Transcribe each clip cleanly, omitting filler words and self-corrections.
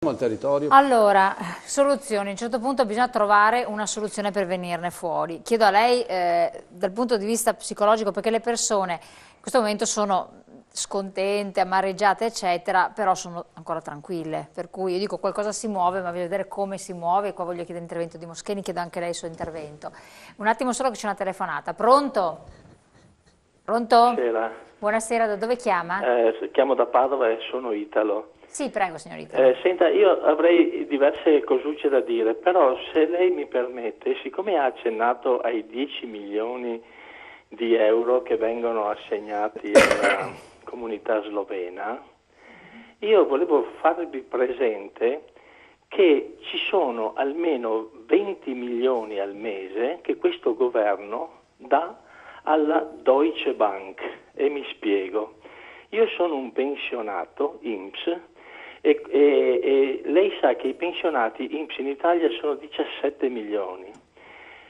al territorio? Allora, soluzioni. A un certo punto bisogna trovare una soluzione per venirne fuori. Chiedo a lei, dal punto di vista psicologico, perché le persone in questo momento sono scontente, amareggiate, eccetera, però sono ancora tranquille. Per cui io dico qualcosa si muove, ma voglio vedere come si muove. Qua voglio chiedere l'intervento di Moschini, chiedo anche lei il suo intervento. Un attimo solo che c'è una telefonata. Pronto? Pronto? Buonasera. Buonasera, da dove chiama? Chiamo da Padova e sono Italo. Sì, prego, signorita. Senta, io avrei diverse cosucce da dire, però se lei mi permette, siccome ha accennato ai 10 milioni di euro che vengono assegnati alla comunità slovena, io volevo farvi presente che ci sono almeno 20 milioni al mese che questo governo dà alla Deutsche Bank, e mi spiego. Io sono un pensionato INPS e lei sa che i pensionati INPS in Italia sono 17 milioni.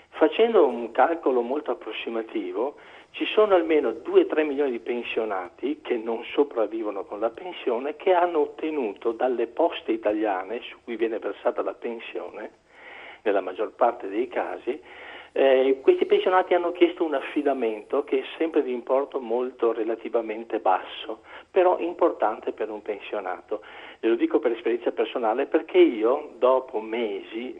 Facendo un calcolo molto approssimativo, ci sono almeno 2-3 milioni di pensionati che non sopravvivono con la pensione, che hanno ottenuto dalle poste italiane, su cui viene versata la pensione, nella maggior parte dei casi, questi pensionati hanno chiesto un affidamento che è sempre di importo molto relativamente basso, però importante per un pensionato. E lo dico per esperienza personale, perché io, dopo mesi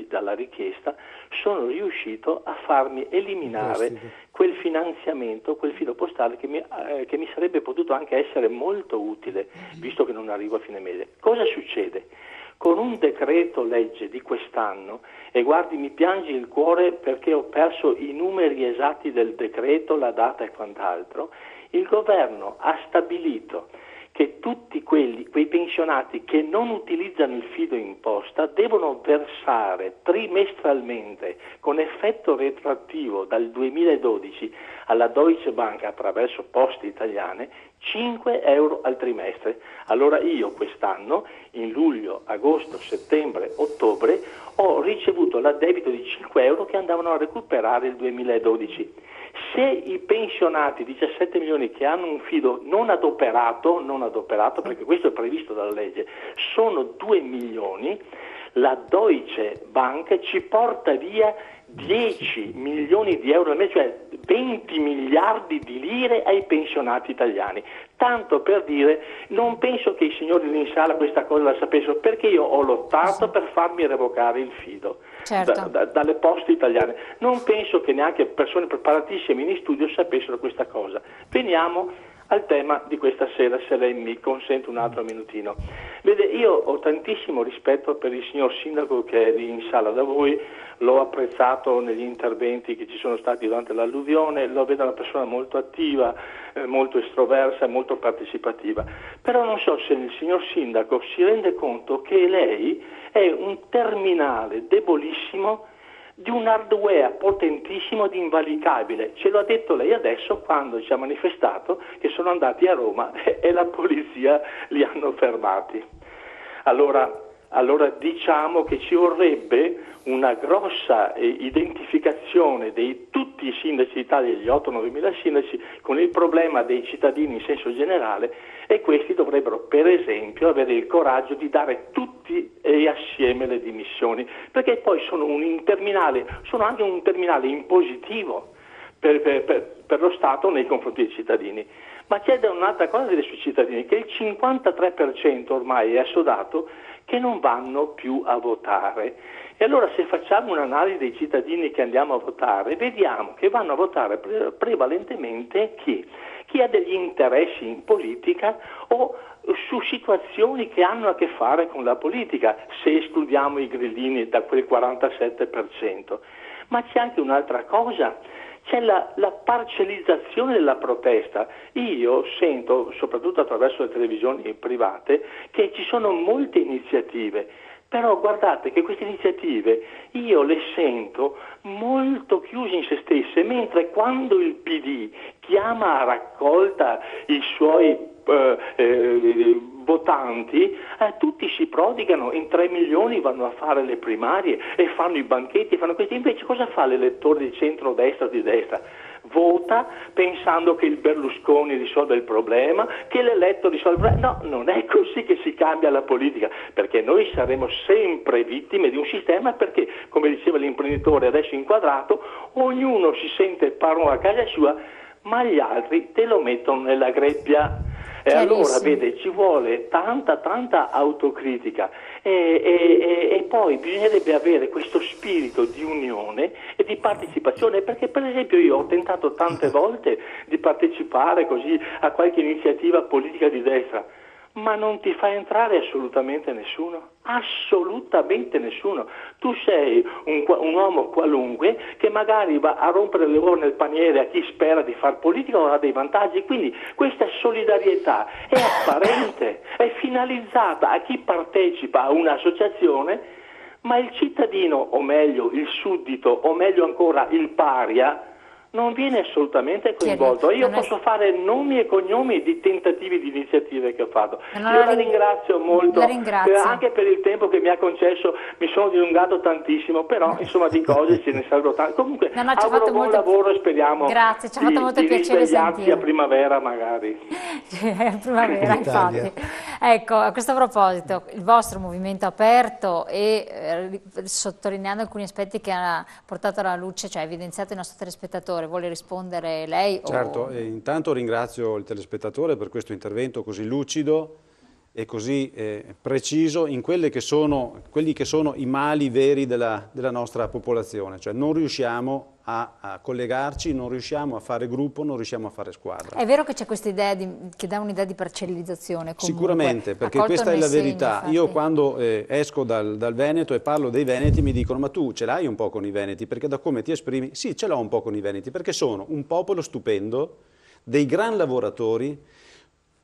dalla richiesta, sono riuscito a farmi eliminare quel finanziamento, quel filo postale che mi sarebbe potuto anche essere molto utile, visto che non arrivo a fine mese. Cosa succede? Con un decreto legge di quest'anno, e guardi, mi piange il cuore perché ho perso i numeri esatti del decreto, la data e quant'altro, il governo ha stabilito che tutti quei pensionati che non utilizzano il fido imposta devono versare trimestralmente, con effetto retroattivo dal 2012, alla Deutsche Bank attraverso poste italiane, 5 euro al trimestre. Allora io quest'anno, in luglio, agosto, settembre, ottobre, ho ricevuto l'addebito di 5 euro che andavano a recuperare il 2012. Se i pensionati, 17 milioni che hanno un fido non adoperato, perché questo è previsto dalla legge, sono 2 milioni, la Deutsche Bank ci porta via 10 milioni di euro al mese, cioè 20 miliardi di lire ai pensionati italiani. Tanto per dire, non penso che i signori lì in sala questa cosa la sapessero, perché io ho lottato per farmi revocare il fido dalle poste italiane. Non penso che neanche persone preparatissime in studio sapessero questa cosa. Veniamo al tema di questa sera, se lei mi consente un altro minutino. Vede, io ho tantissimo rispetto per il signor sindaco che è lì in sala da voi, l'ho apprezzato negli interventi che ci sono stati durante l'alluvione, lo vedo una persona molto attiva, molto estroversa, molto partecipativa, però non so se il signor sindaco si rende conto che lei è un terminale debolissimo di un hardware potentissimo ed invalicabile. Ce l'ha detto lei adesso quando ci ha manifestato che sono andati a Roma e la polizia li hanno fermati. Allora diciamo che ci vorrebbe una grossa identificazione di tutti i sindaci d'Italia, gli 8-9 mila sindaci, con il problema dei cittadini in senso generale, e questi dovrebbero per esempio avere il coraggio di dare tutti e assieme le dimissioni, perché poi sono anche un terminale impositivo per lo Stato nei confronti dei cittadini. Ma c'è un'altra cosa dei suoi cittadini, che il 53% ormai è assodato che non vanno più a votare. E allora se facciamo un'analisi dei cittadini che andiamo a votare, vediamo che vanno a votare prevalentemente chi ha degli interessi in politica o su situazioni che hanno a che fare con la politica, se escludiamo i grillini da quel 47%. Ma c'è anche un'altra cosa, c'è la parcellizzazione della protesta. Io sento, soprattutto attraverso le televisioni private, che ci sono molte iniziative, però guardate che queste iniziative io le sento molto chiuse in se stesse, mentre quando il PD chiama a raccolta i suoi votanti, tutti si prodigano, in 3 milioni vanno a fare le primarie e fanno i banchetti, fanno questi. Invece cosa fa l'elettore di centro-destra o di destra? vota pensando che il Berlusconi risolve il problema, che l'eletto risolve il problema. No, non è così che si cambia la politica, perché noi saremo sempre vittime di un sistema, perché, come diceva l'imprenditore adesso inquadrato, ognuno si sente padrone a casa sua, ma gli altri te lo mettono nella greppia. E allora, vede, ci vuole tanta autocritica e poi bisognerebbe avere questo spirito di unione e di partecipazione, perché per esempio io ho tentato tante volte di partecipare così a qualche iniziativa politica di destra, ma non ti fa entrare assolutamente nessuno, assolutamente nessuno. Tu sei un uomo qualunque che magari va a rompere le uova nel paniere a chi spera di far politica o ha dei vantaggi, quindi questa solidarietà è apparente, è finalizzata a chi partecipa a un'associazione, ma il cittadino, o meglio il suddito, o meglio ancora il paria, non viene assolutamente coinvolto. Io posso fare nomi e cognomi di tentativi di iniziative che ho fatto. Io la ringrazio molto, anche per il tempo che mi ha concesso. Mi sono dilungato tantissimo, però insomma di cose ce ne sarebbero tante. Comunque auguro buon lavoro e speriamo di risvegliarci a primavera magari. Primavera, infatti. Ecco, a questo proposito, il vostro movimento aperto e sottolineando alcuni aspetti che ha portato alla luce, cioè evidenziato il nostro telespettatore, vuole rispondere lei? Certo, intanto ringrazio il telespettatore per questo intervento così lucido e così preciso in quelli che sono i mali veri della nostra popolazione, cioè non riusciamo a collegarci, non riusciamo a fare gruppo, non riusciamo a fare squadra. È vero che c'è questa idea che dà un'idea di parcellizzazione comunque. Sicuramente, perché questa è la verità. Io quando esco dal Veneto e parlo dei Veneti mi dicono: ma tu ce l'hai un po' con i Veneti? Perché da come ti esprimi, sì, ce l'ho un po' con i Veneti, perché sono un popolo stupendo, dei gran lavoratori,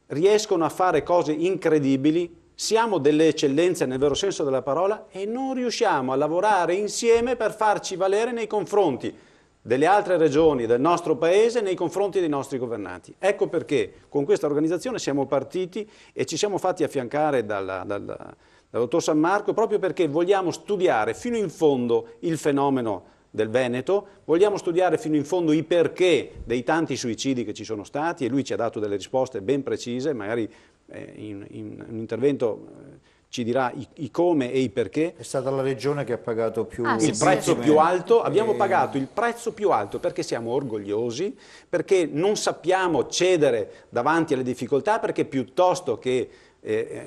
riescono a fare cose incredibili, siamo delle eccellenze nel vero senso della parola e non riusciamo a lavorare insieme per farci valere nei confronti delle altre regioni del nostro paese, nei confronti dei nostri governanti. Ecco perché con questa organizzazione siamo partiti e ci siamo fatti affiancare dal dottor San Marco, proprio perché vogliamo studiare fino in fondo il fenomeno del Veneto, vogliamo studiare fino in fondo i perché dei tanti suicidi che ci sono stati, e lui ci ha dato delle risposte ben precise, magari in un intervento ci dirà i come e i perché. È stata la regione che ha pagato il prezzo più alto, abbiamo pagato il prezzo più alto perché siamo orgogliosi, perché non sappiamo cedere davanti alle difficoltà, perché piuttosto che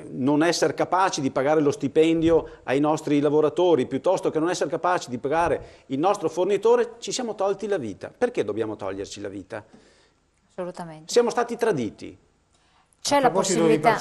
non essere capaci di pagare lo stipendio ai nostri lavoratori, piuttosto che non essere capaci di pagare il nostro fornitore, ci siamo tolti la vita. Perché dobbiamo toglierci la vita? Assolutamente. Siamo stati traditi. C'è la possibilità.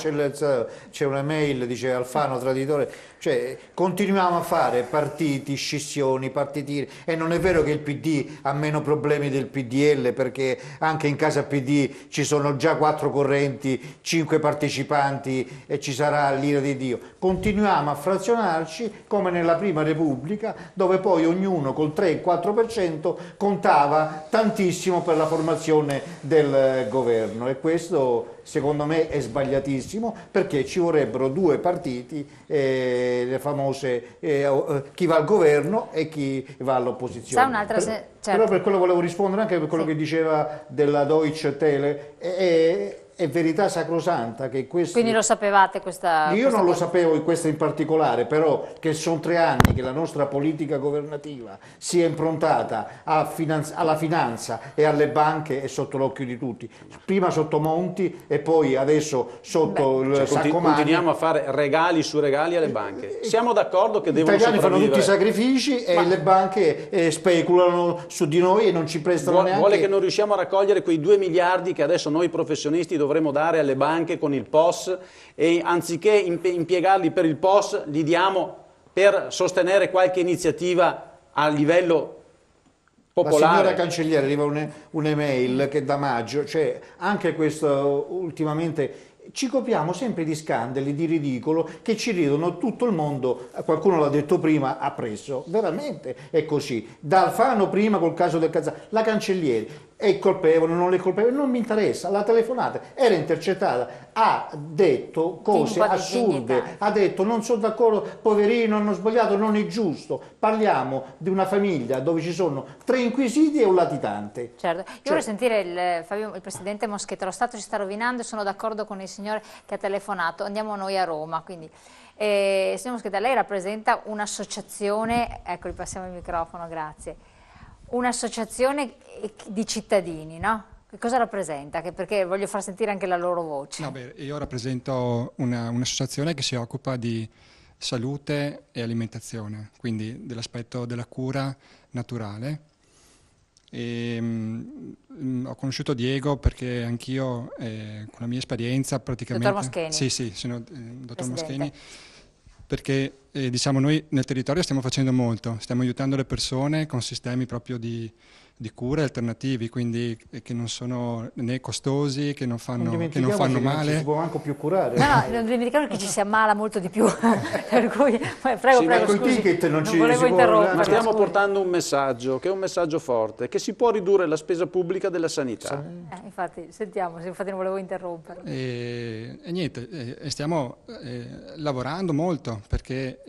C'è una mail, dice Alfano traditore, cioè continuiamo a fare partiti, scissioni, partitini, e non è vero che il PD ha meno problemi del PDL, perché anche in casa PD ci sono già 4 correnti, 5 partecipanti e ci sarà l'ira di Dio. Continuiamo a frazionarci come nella Prima Repubblica, dove poi ognuno col 3-4% contava tantissimo per la formazione del governo, e questo secondo me è sbagliatissimo, perché ci vorrebbero 2 partiti, le famose chi va al governo e chi va all'opposizione. Certo. Però per quello volevo rispondere anche per quello che diceva della Deutsche Tele, è verità sacrosanta che questo... Quindi lo sapevate questa... Io non lo sapevo questa in particolare, però che sono 3 anni che la nostra politica governativa sia improntata alla finanza e alle banche, e sotto l'occhio di tutti. Prima sotto Monti e poi adesso sotto il Saccomanni. Continuiamo a fare regali su regali alle banche. Siamo d'accordo che devono sopravvivere. Gli italiani fanno tutti i sacrifici e le banche speculano su di noi e non ci prestano neanche... Vuole che non riusciamo a raccogliere quei 2 miliardi che adesso noi professionisti dovremo dare alle banche con il POS, e anziché impiegarli per il POS li diamo per sostenere qualche iniziativa a livello popolare. La signora Cancelliere arriva un'email che da maggio, cioè anche questo ultimamente... Ci copiamo sempre di scandali, di ridicolo, che ci ridono tutto il mondo, qualcuno l'ha detto prima, ha preso. Veramente è così. Da Alfano prima col caso del Kazan, la Cancellieri. è il colpevole, non è il colpevole, non mi interessa, la telefonata era intercettata, ha detto cose assurde, ha detto non sono d'accordo, poverino, hanno sbagliato, non è giusto, parliamo di una famiglia dove ci sono 3 inquisiti e un latitante. Certo, io vorrei sentire il presidente Moschetta. Lo Stato si sta rovinando e sono d'accordo con il signore che ha telefonato, andiamo noi a Roma, quindi signor Moschetta, lei rappresenta un'associazione, ecco, ripassiamo il microfono, grazie, un'associazione di cittadini, no? Che cosa rappresenta? Perché voglio far sentire anche la loro voce. No, beh, io rappresento un'associazione che si occupa di salute e alimentazione, quindi dell'aspetto della cura naturale. Ho conosciuto Diego perché anch'io con la mia esperienza praticamente... Dottor Moscheni. Sì, sono dottor Moscheni, perché diciamo noi nel territorio stiamo facendo molto, stiamo aiutando le persone con sistemi proprio di cure alternativi, quindi che non sono né costosi, che non fanno male. Non ci si può manco più curare. No, non dimentichiamo che ci si ammala molto di più, per cui prego, scusi, ticket non volevo interrompere. Ma stiamo portando un messaggio, che è un messaggio forte, che si può ridurre la spesa pubblica della sanità. Infatti, sentiamo, infatti non volevo interrompere. E niente, stiamo lavorando molto perché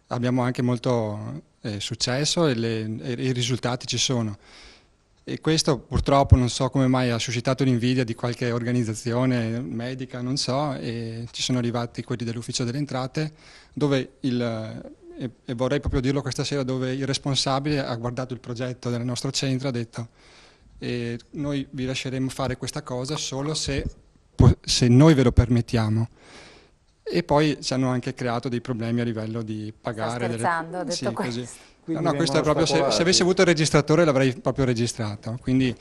abbiamo anche molto successo e i risultati ci sono. E questo purtroppo non so come mai ha suscitato l'invidia di qualche organizzazione medica, non so, e ci sono arrivati quelli dell'Ufficio delle Entrate dove e vorrei proprio dirlo questa sera, dove il responsabile ha guardato il progetto del nostro centro e ha detto noi vi lasceremo fare questa cosa solo se noi ve lo permettiamo. E poi ci hanno anche creato dei problemi a livello di pagare. Sta scherzando, ho detto sì, questo. così. No, questo è proprio, se avessi avuto il registratore l'avrei proprio registrato, quindi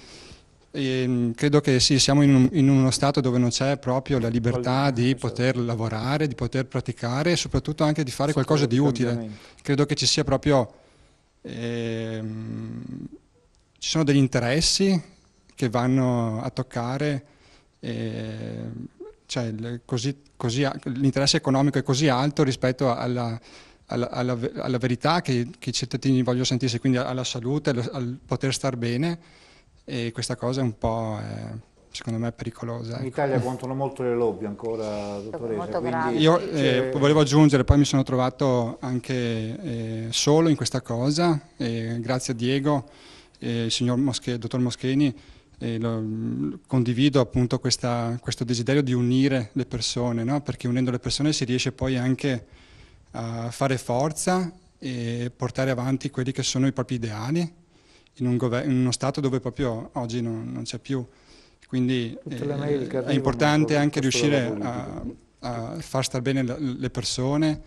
credo che sì, siamo in uno stato dove non c'è proprio la libertà di poter lavorare, di poter praticare e soprattutto anche di fare qualcosa di utile. Credo che ci sia proprio, ci sono degli interessi che vanno a toccare, cioè l'interesse economico è così alto rispetto alla verità che i cittadini vogliono sentirsi, quindi alla salute, al poter star bene, e questa cosa è un po', secondo me, pericolosa. In Italia contano molto le lobby ancora, dottoressa. Quindi io volevo aggiungere, poi mi sono trovato anche solo in questa cosa, grazie a Diego, il signor dottor Moscheni, condivido appunto questo desiderio di unire le persone, no? Perché unendo le persone si riesce poi anche a fare forza e portare avanti quelli che sono i propri ideali in uno Stato dove proprio oggi non c'è più. Quindi è importante anche riuscire a far star bene le persone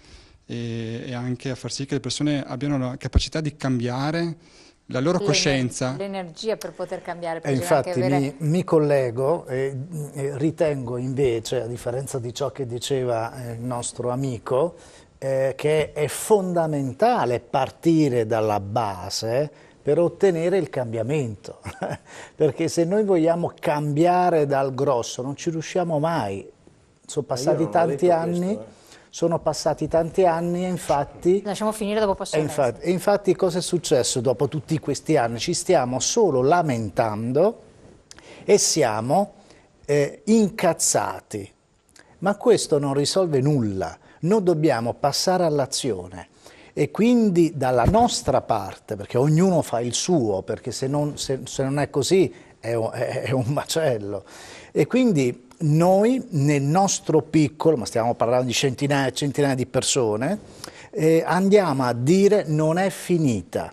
e anche a far sì che le persone abbiano la capacità di cambiare la loro coscienza. L'energia per poter cambiare. Per infatti mi collego e ritengo invece, a differenza di ciò che diceva il nostro amico, che è fondamentale partire dalla base per ottenere il cambiamento, perché se noi vogliamo cambiare dal grosso non ci riusciamo mai. Sono passati tanti anni. Sono passati tanti anni e infatti... Lasciamo finire, dopo passiamo. E infatti cosa è successo dopo tutti questi anni? Ci stiamo solo lamentando e siamo incazzati. Ma questo non risolve nulla. Noi dobbiamo passare all'azione. E quindi dalla nostra parte, perché ognuno fa il suo, perché se non è così è un macello. E quindi noi nel nostro piccolo, ma stiamo parlando di centinaia e centinaia di persone, andiamo a dire non è finita.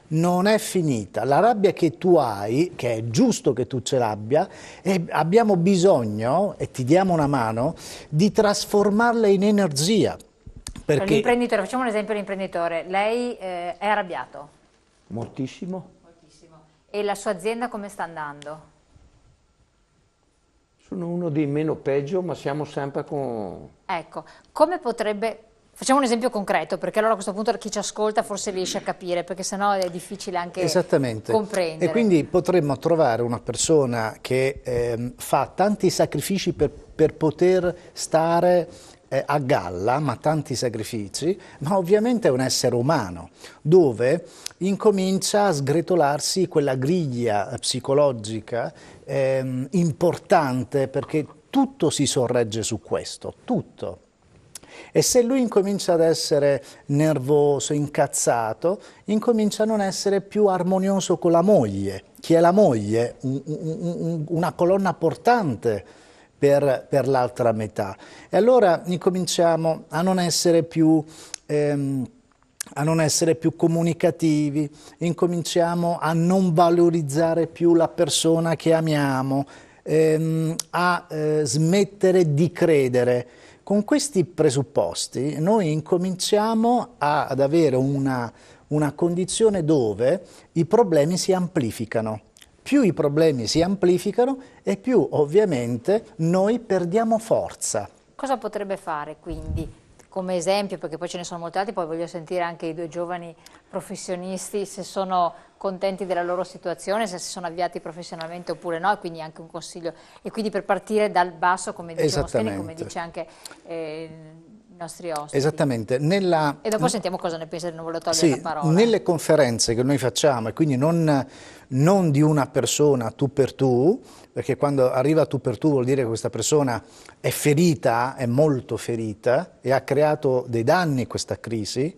Non è finita. La rabbia che tu hai, che è giusto che tu ce l'abbia, e abbiamo bisogno, e ti diamo una mano, di trasformarla in energia. Perché... L'imprenditore, facciamo un esempio dell'imprenditore. Lei è arrabbiato? Moltissimo. Moltissimo. E la sua azienda come sta andando? Sono uno dei meno peggio, ma siamo sempre con... Ecco, come potrebbe... Facciamo un esempio concreto, perché allora a questo punto chi ci ascolta forse riesce a capire, perché sennò è difficile anche comprendere. E quindi potremmo trovare una persona che fa tanti sacrifici per poter stare a galla, ma tanti sacrifici, ma ovviamente è un essere umano, dove incomincia a sgretolarsi quella griglia psicologica importante, perché tutto si sorregge su questo, tutto. E se lui incomincia ad essere nervoso, incazzato, incomincia a non essere più armonioso con la moglie. Chi è la moglie? Una colonna portante per l'altra metà. E allora incominciamo a non essere più comunicativi, incominciamo a non valorizzare più la persona che amiamo, a smettere di credere. Con questi presupposti noi incominciamo ad avere una condizione dove i problemi si amplificano. Più i problemi si amplificano e più ovviamente noi perdiamo forza. Cosa potrebbe fare quindi? Come esempio, perché poi ce ne sono molti altri, poi voglio sentire anche i due giovani professionisti se sono contenti della loro situazione, se si sono avviati professionalmente oppure no, e quindi anche un consiglio. E quindi per partire dal basso, come dice Moschini, come dice anche i nostri ospiti. Esattamente. E dopo sentiamo cosa ne pensa, non voglio togliere la parola. Nelle conferenze che noi facciamo, e quindi non di una persona tu per tu, perché quando arriva tu per tu vuol dire che questa persona è ferita, è molto ferita e ha creato dei danni questa crisi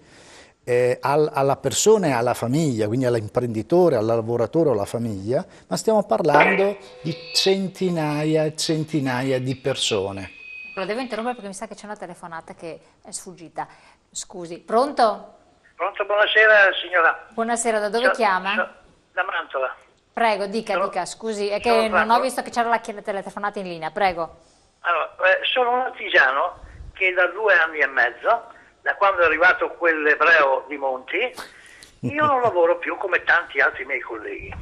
alla persona e alla famiglia, quindi all'imprenditore, al lavoratore o alla famiglia, ma stiamo parlando di centinaia e centinaia di persone. Lo devo interrompere perché mi sa che c'è una telefonata che è sfuggita. Scusi, pronto? Pronto, buonasera signora. Buonasera, da dove chiama? Da Mantova. Prego, dica, scusi, è che non ho visto che c'era la telefonata in linea, prego. Allora, sono un artigiano che da 2 anni e mezzo, da quando è arrivato quell'ebreo di Monti, io non lavoro più come tanti altri miei colleghi.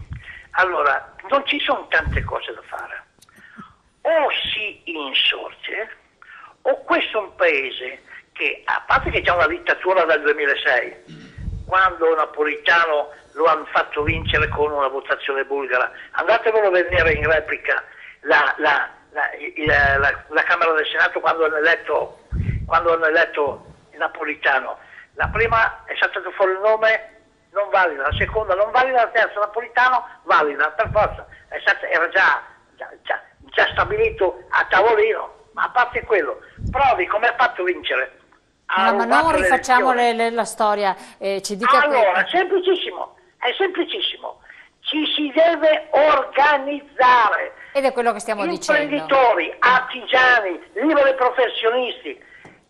Allora, non ci sono tante cose da fare. O si insorge, o questo è un paese che, a parte che c'è una dittatura dal 2006, quando Napolitano lo hanno fatto vincere con una votazione bulgara, andatevelo a vedere in replica la Camera del Senato quando hanno eletto Napolitano. La prima è saltato fuori il nome, non valida, la seconda non valida, la terza Napolitano valida, per forza, era già stabilito a tavolino, ma a parte quello, provi come ha fatto vincere. No, ma non rifacciamo la storia, ci dica. Allora, semplicissimo, è semplicissimo, ci si deve organizzare. Ed è quello che stiamo dicendo. Imprenditori, artigiani, liberi professionisti,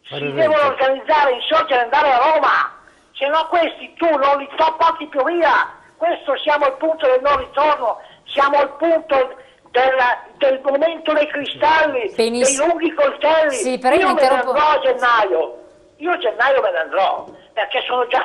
si devono organizzare, insorgere e andare a Roma, se no questi tu non li porti più via. Questo siamo al punto del non ritorno, siamo al punto del momento dei cristalli, dei lunghi coltelli. Sì, però io me ne andrò a gennaio. Io a gennaio me ne andrò, perché oggi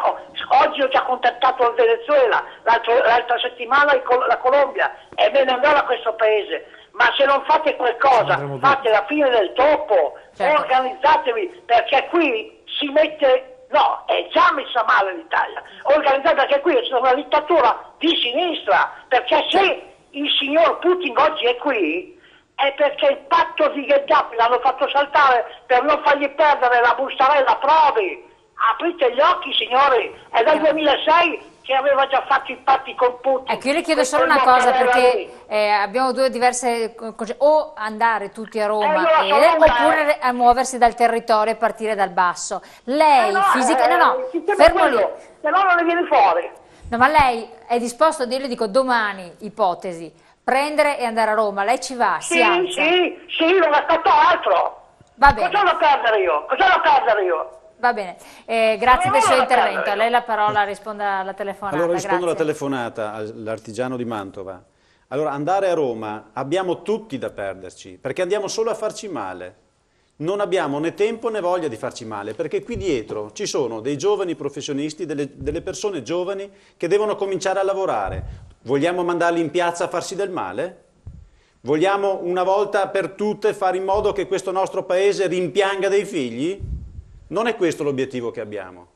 ho già contattato il Venezuela, l'altra settimana la Colombia, e me ne andrò da questo paese. Ma se non fate qualcosa, fate la fine del topo, certo. Organizzatevi, perché qui si mette, no, è già messa male l'Italia, organizzate, perché qui c'è una dittatura di sinistra, perché se il signor Putin oggi è qui, è perché il patto di Gheddafi l'hanno fatto saltare per non fargli perdere la bustarella, provi. Aprite gli occhi, signori, è dal 2006 che aveva già fatto i patti con Putin. Ecco, io le chiedo solo una cosa, perché abbiamo due diverse cose, o andare tutti a Roma oppure a muoversi dal territorio e partire dal basso. Lei fermo lì. Se no non ne viene fuori. No, ma lei è disposto a dire, le dico domani, ipotesi, prendere e andare a Roma, lei ci va, si alza. Sì, non aspetto altro. Va bene. Cosa ho da perdere io? Va bene, grazie del suo intervento. A lei la parola, risponda alla telefonata. Allora rispondo alla telefonata all'artigiano di Mantova. Allora, andare a Roma abbiamo tutti da perderci, perché andiamo solo a farci male. Non abbiamo né tempo né voglia di farci male, perché qui dietro ci sono dei giovani professionisti, delle persone giovani che devono cominciare a lavorare. Vogliamo mandarli in piazza a farsi del male? Vogliamo una volta per tutte fare in modo che questo nostro paese rimpianga dei figli? Non è questo l'obiettivo che abbiamo.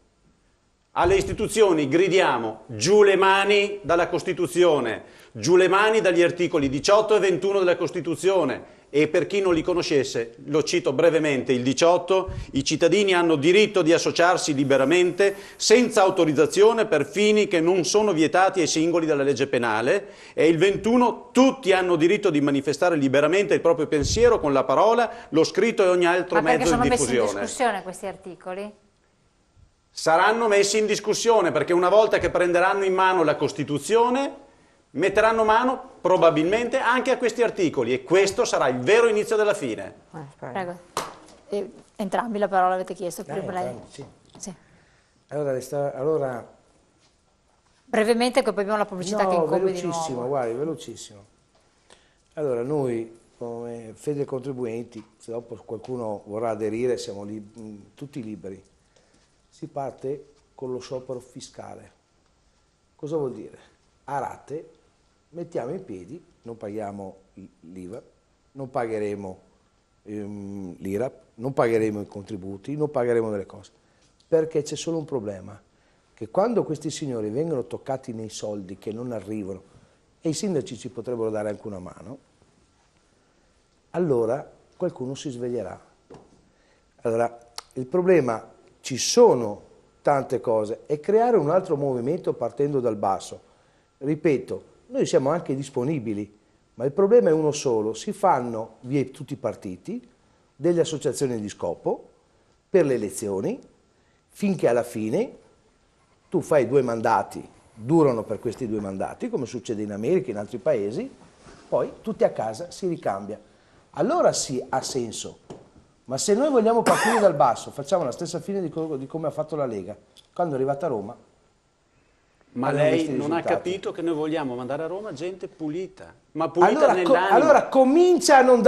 Alle istituzioni gridiamo giù le mani dalla Costituzione, giù le mani dagli articoli 18 e 21 della Costituzione E per chi non li conoscesse, lo cito brevemente, il 18, i cittadini hanno diritto di associarsi liberamente, senza autorizzazione, per fini che non sono vietati ai singoli dalla legge penale, e il 21, tutti hanno diritto di manifestare liberamente il proprio pensiero con la parola, lo scritto e ogni altro mezzo di diffusione. Ma perché sono messi in discussione questi articoli? Saranno messi in discussione perché una volta che prenderanno in mano la Costituzione, metteranno mano probabilmente anche a questi articoli, e questo sarà il vero inizio della fine. Prego. Entrambi la parola avete chiesto. Sì. Sì. Allora, brevemente, che poi abbiamo la pubblicità che incombe di nuovo. Guardi, velocissimo. Allora, noi come Fede Contribuenti, se dopo qualcuno vorrà aderire, siamo tutti liberi. Si parte con lo sciopero fiscale. Cosa vuol dire? A rate mettiamo in piedi, non paghiamo l'IVA, non pagheremo l'IRAP, non pagheremo i contributi, non pagheremo delle cose. Perché c'è solo un problema, che quando questi signori vengono toccati nei soldi che non arrivano, e i sindaci ci potrebbero dare anche una mano, allora qualcuno si sveglierà. Allora, il problema, ci sono tante cose, e creare un altro movimento partendo dal basso. Ripeto, noi siamo anche disponibili, ma il problema è uno solo: si fanno via tutti i partiti, delle associazioni di scopo, per le elezioni, finché alla fine tu fai 2 mandati, durano per questi 2 mandati, come succede in America e in altri paesi, poi tutti a casa si ricambia. Allora sì, ha senso. Ma se noi vogliamo partire dal basso, facciamo la stessa fine di come ha fatto la Lega, quando è arrivata a Roma. Ma lei non ha capito che noi vogliamo mandare a Roma gente pulita, ma pulita nell'anima. Allora comincia a non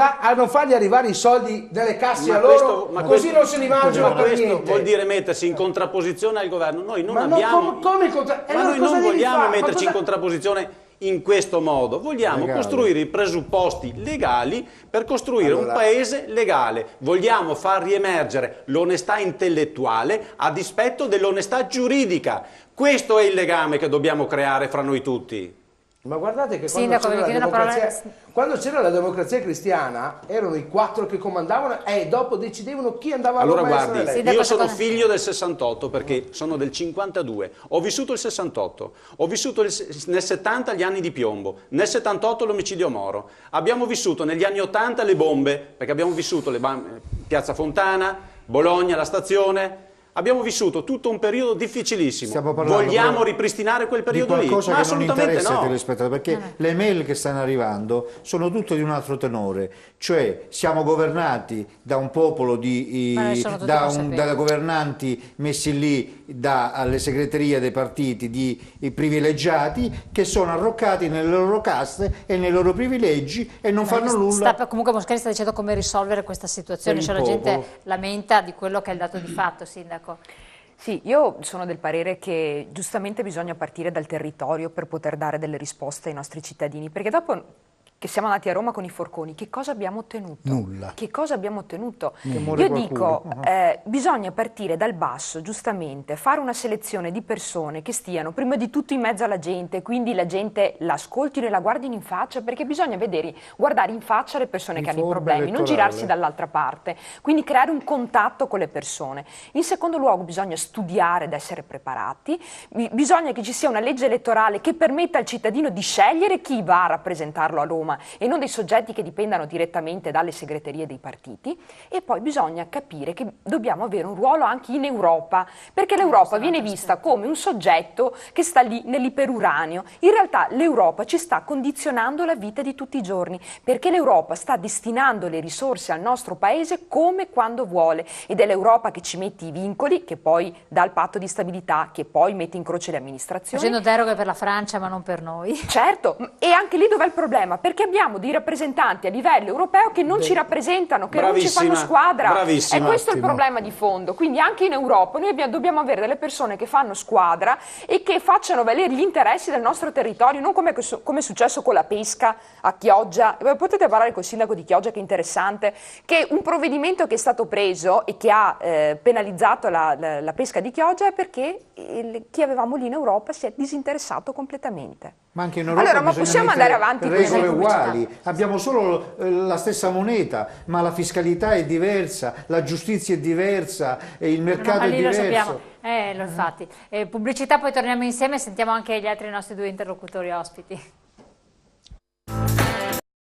fargli arrivare i soldi delle casse a loro, così non se li mangiano per niente. Questo vuol dire mettersi in contrapposizione al governo. Noi non non vogliamo metterci in contrapposizione in questo modo, vogliamo costruire i presupposti legali per costruire un paese legale, vogliamo far riemergere l'onestà intellettuale a dispetto dell'onestà giuridica. Questo è il legame che dobbiamo creare fra noi tutti. Ma guardate che quando c'era la democrazia cristiana erano i 4 che comandavano e dopo decidevano chi andava a Roma. Allora guardi, io sono figlio del 68 perché sono del 52, ho vissuto il 68, ho vissuto nel 70 gli anni di piombo, nel 78 l'omicidio Moro, abbiamo vissuto negli anni 80 le bombe, perché abbiamo vissuto Piazza Fontana, Bologna, la stazione. Abbiamo vissuto tutto un periodo difficilissimo. Vogliamo ripristinare quel periodo lì? Qualcosa che non interessa ai telespettatori, perché le mail che stanno arrivando sono tutte di un altro tenore, cioè siamo governati da un popolo da governanti messi lì dalle segreterie dei partiti di privilegiati che sono arroccati nelle loro caste e nei loro privilegi e non fanno nulla. Comunque Mosconi sta dicendo come risolvere questa situazione, cioè la gente lamenta di quello che è il dato di fatto, Sindaco. Sì, io sono del parere che giustamente bisogna partire dal territorio per poter dare delle risposte ai nostri cittadini, perché dopo che siamo andati a Roma con i forconi, che cosa abbiamo ottenuto? Nulla. Che cosa abbiamo ottenuto? Io dico, bisogna partire dal basso, giustamente, fare una selezione di persone che stiano prima di tutto in mezzo alla gente, quindi la gente l'ascoltino e la guardino in faccia, perché bisogna guardare in faccia le persone che hanno i problemi, non girarsi dall'altra parte, quindi creare un contatto con le persone. In secondo luogo bisogna studiare ed essere preparati, bisogna che ci sia una legge elettorale che permetta al cittadino di scegliere chi va a rappresentarlo a Roma e non dei soggetti che dipendano direttamente dalle segreterie dei partiti, e poi bisogna capire che dobbiamo avere un ruolo anche in Europa, perché l'Europa viene vista come un soggetto che sta lì nell'iperuranio. In realtà l'Europa ci sta condizionando la vita di tutti i giorni, perché l'Europa sta destinando le risorse al nostro paese come quando vuole, ed è l'Europa che ci mette i vincoli, che poi dà il patto di stabilità, che poi mette in croce le amministrazioni. Facendo deroghe per la Francia ma non per noi. Certo, e anche lì dov'è il problema? Perché abbiamo dei rappresentanti a livello europeo che non ci rappresentano, che non ci fanno squadra. E questo è il problema di fondo. Quindi anche in Europa noi dobbiamo avere delle persone che fanno squadra e che facciano valere gli interessi del nostro territorio, non come è successo con la pesca a Chioggia. Potete parlare col sindaco di Chioggia, che è interessante, che un provvedimento che è stato preso e che ha penalizzato la pesca di Chioggia è perché chi avevamo lì in Europa si è disinteressato completamente. Ma anche in Europa allora, ma possiamo andare avanti regole uguali, abbiamo solo la stessa moneta, ma la fiscalità è diversa, la giustizia è diversa, e il mercato è diverso. Lo sappiamo, infatti. Pubblicità, poi torniamo insieme e sentiamo anche gli altri nostri due interlocutori ospiti.